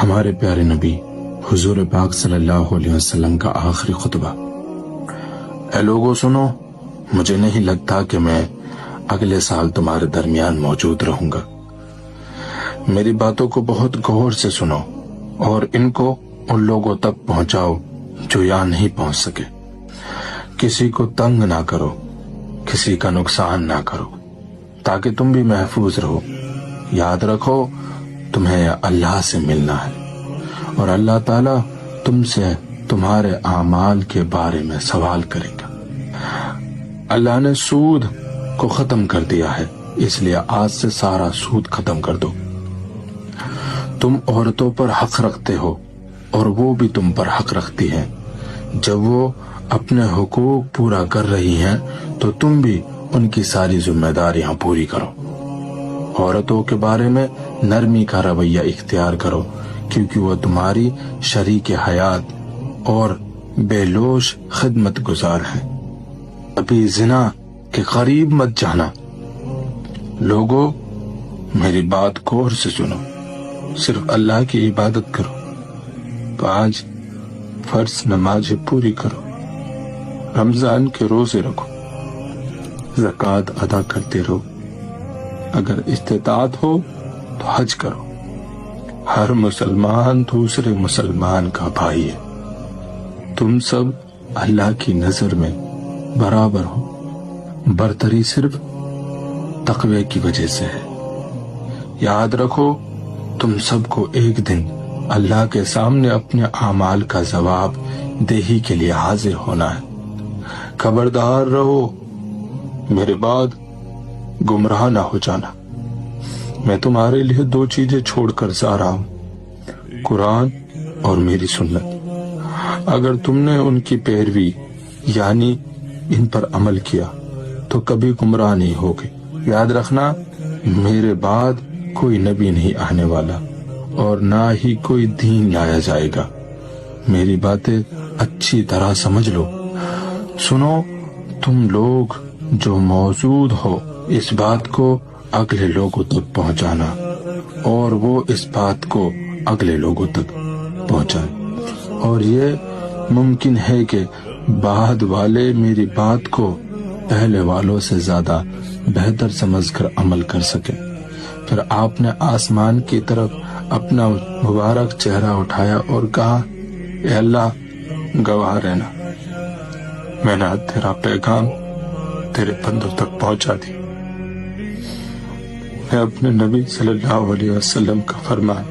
ہمارے پیارے نبی حضور پاک صلی اللہ علیہ وسلم کا آخری خطبہ۔ اے لوگوں سنو، مجھے نہیں لگتا کہ میں اگلے سال تمہارے درمیان موجود رہوں گا۔ میری باتوں کو بہت غور سے سنو اور ان کو ان لوگوں تک پہنچاؤ جو یہاں نہیں پہنچ سکے۔ کسی کو تنگ نہ کرو، کسی کا نقصان نہ کرو، تاکہ تم بھی محفوظ رہو۔ یاد رکھو تمہیں اللہ سے ملنا ہے اور اللہ تعالیٰ تم سے تمہارے اعمال کے بارے میں سوال کرے گا۔ اللہ نے سود کو ختم کر دیا ہے، اس لیے آج سے سارا سود ختم کر دو۔ تم عورتوں پر حق رکھتے ہو اور وہ بھی تم پر حق رکھتی ہیں۔ جب وہ اپنے حقوق پورا کر رہی ہیں تو تم بھی ان کی ساری ذمہ داریاں پوری کرو۔ عورتوں کے بارے میں نرمی کا رویہ اختیار کرو، کیونکہ وہ تمہاری شریک حیات اور بے لوث خدمت گزار ہیں۔ ابھی زنا کے قریب مت جانا۔ لوگوں میری بات غور سے سنو، صرف اللہ کی عبادت کرو، 5 فرض نمازیں پوری کرو، رمضان کے روزے رکھو، زکوٰۃ ادا کرتے رہو، اگر استطاعت ہو تو حج کرو۔ ہر مسلمان دوسرے مسلمان کا بھائی ہے۔ تم سب اللہ کی نظر میں برابر ہو، برتری صرف تقوی کی وجہ سے ہے۔ یاد رکھو تم سب کو ایک دن اللہ کے سامنے اپنے اعمال کا جواب دہی کے لیے حاضر ہونا ہے۔ خبردار رہو، میرے بعد گمراہ نہ ہو جانا۔ میں تمہارے لیے 2 چیزیں چھوڑ کر جا رہا ہوں، قرآن اور میری سنت۔ اگر تم نے ان کی پیروی یعنی ان پر عمل کیا تو کبھی گمراہ نہیں ہوگے۔ یاد رکھنا میرے بعد کوئی نبی نہیں آنے والا اور نہ ہی کوئی دین لایا جائے گا۔ میری باتیں اچھی طرح سمجھ لو۔ سنو تم لوگ جو موجود ہو، اس بات کو اگلے لوگوں تک پہنچانا اور وہ اس بات کو اگلے لوگوں تک پہنچائیں، اور یہ ممکن ہے کہ بعد والے میری بات کو پہلے والوں سے زیادہ بہتر سمجھ کر عمل کر سکیں۔ پھر آپ نے آسمان کی طرف اپنا مبارک چہرہ اٹھایا اور کہا، اے اللہ گواہ رہنا، میں نے تیرا پیغام تیرے بندوں تک پہنچا دی۔ میں اپنے نبی صلی اللہ علیہ وسلم کا فرمان